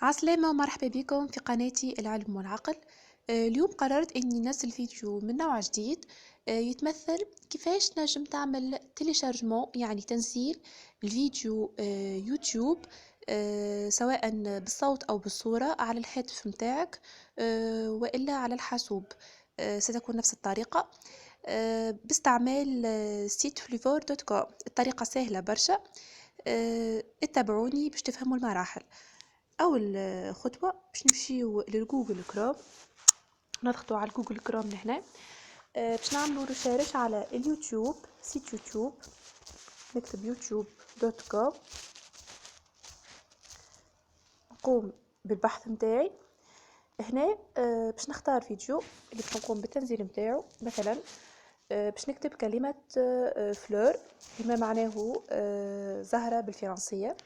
عسلامة ومرحبا بكم في قناتي العلم والعقل. اليوم قررت اني ننزل فيديو من نوع جديد، يتمثل كيفاش نجم تعمل تيليشارجمون، يعني تنزيل الفيديو يوتيوب، سواء بالصوت او بالصورة على الهاتف متاعك والا على الحاسوب. ستكون نفس الطريقة باستعمال سيت فليفور دوت كوم. الطريقة سهلة برشا. اتبعوني باش تفهموا المراحل. اول خطوه باش نمشيو للجوجل كروم، نضغطوا على الجوجل كروم لهنا. باش نعملوا ريشيرش على اليوتيوب، سيت يوتيوب، نكتب يوتيوب دوت كوم، نقوم بالبحث متاعي هنا. باش نختار فيديو اللي باش نقوم بالتنزيل متاعو. مثلا باش نكتب كلمه فلور بما معناه زهره بالفرنسيه.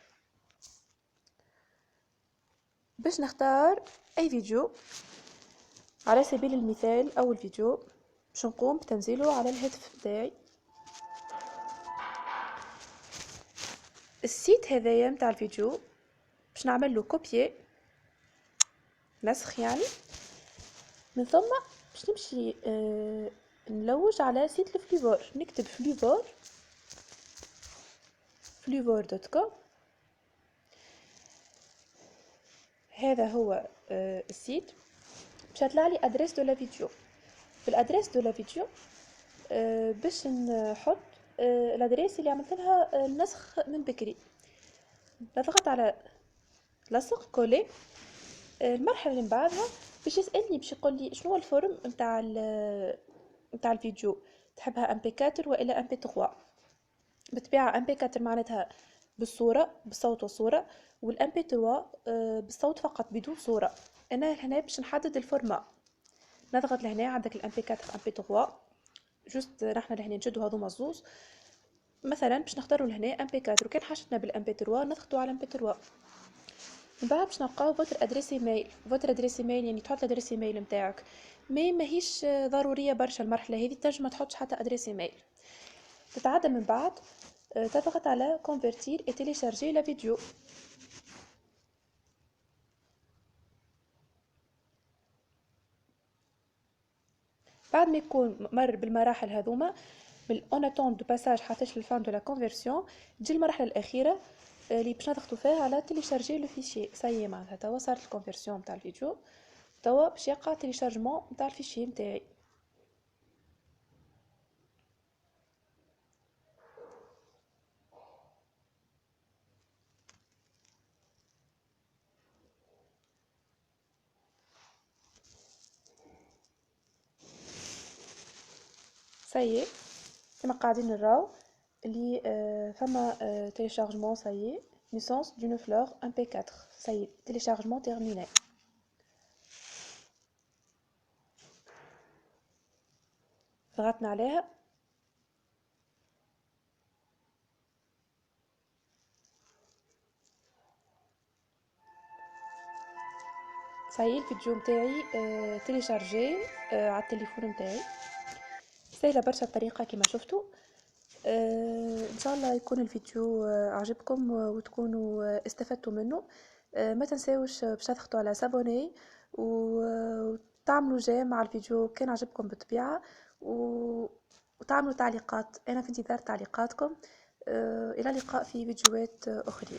باش نختار اي فيديو، على سبيل المثال اول فيديو باش نقوم بتنزيله على الهاتف بتاعي. السيت هذايا متاع الفيديو باش نعمل له كوبي، نسخ يعني. من ثم باش نمشي نلوج على سيت الفليفور، نكتب فليفور دوت كوم. هذا هو السيت. باش يطلع لي ادريس دو لا فيديو. في الادريس دو لا فيديو باش نحط الادريس اللي عملت لها النسخ من بكري. نضغط على لصق كولي. المرحله اللي من بعدها باش يسالني، باش يقول لي شنو هو الفورم نتاع الفيديو، تحبها ام بي 4 والا ام بي 3. بالطبيعه ام بي 4 معناتها بالصوره، بالصوت والصوره، والام بي 3 بالصوت فقط بدون صوره. انا هنا باش نحدد الفورما، نضغط لهنا عندك الام بي 4 ام بي 3، جوست نحن لهنا نشدو هذوما الزوز. مثلا باش نختاروا لهنا ام بي 4، وكان حاجتنا بالام بي 3 نضغطوا على ام بي 3. من بعد باش نلقاو فوتر ادريس ايميل. فوتر ادريس ايميل يعني تحط ادريس ايميل نتاعك، ماهيش ضروريه برشا المرحله هذه، تنجم ما تحطش حتى ادريس ايميل. تتعدى من بعد تضغط على كونفرتير اي تيليشارجي لا فيديو. بعد ما يكون مر بالمراحل هذوما، من اون اتون دو باساج حتىش للفان دو لا كونفرسيون، تجي المرحله الاخيره اللي باش نضغطوا فيها على تيليشارجي لو فيشي. سايي معناتها توا صارت الكونفرسيون نتاع الفيديو، توا باش يقع تيليشارجمون نتاع الفيشي نتاعي. سايي كما قاعدين نراو اللي فما téléchargement. ça y est, naissance d'une fleur MP4. ça y est, téléchargement terminé. ضغطنا عليها. ça y est, الفيديو متاعي تيليشارجي على التليفون متاعي. سهله برشا الطريقه كما شفتوا. ان شاء الله يكون الفيديو عجبكم وتكونوا استفدتوا منه. ما تنساوش باش تضغطوا على سابوني وتعملوا جيم مع الفيديو كان عجبكم بالطبيعه، وتعملوا تعليقات. انا في انتظار تعليقاتكم. الى اللقاء في فيديوهات اخرى.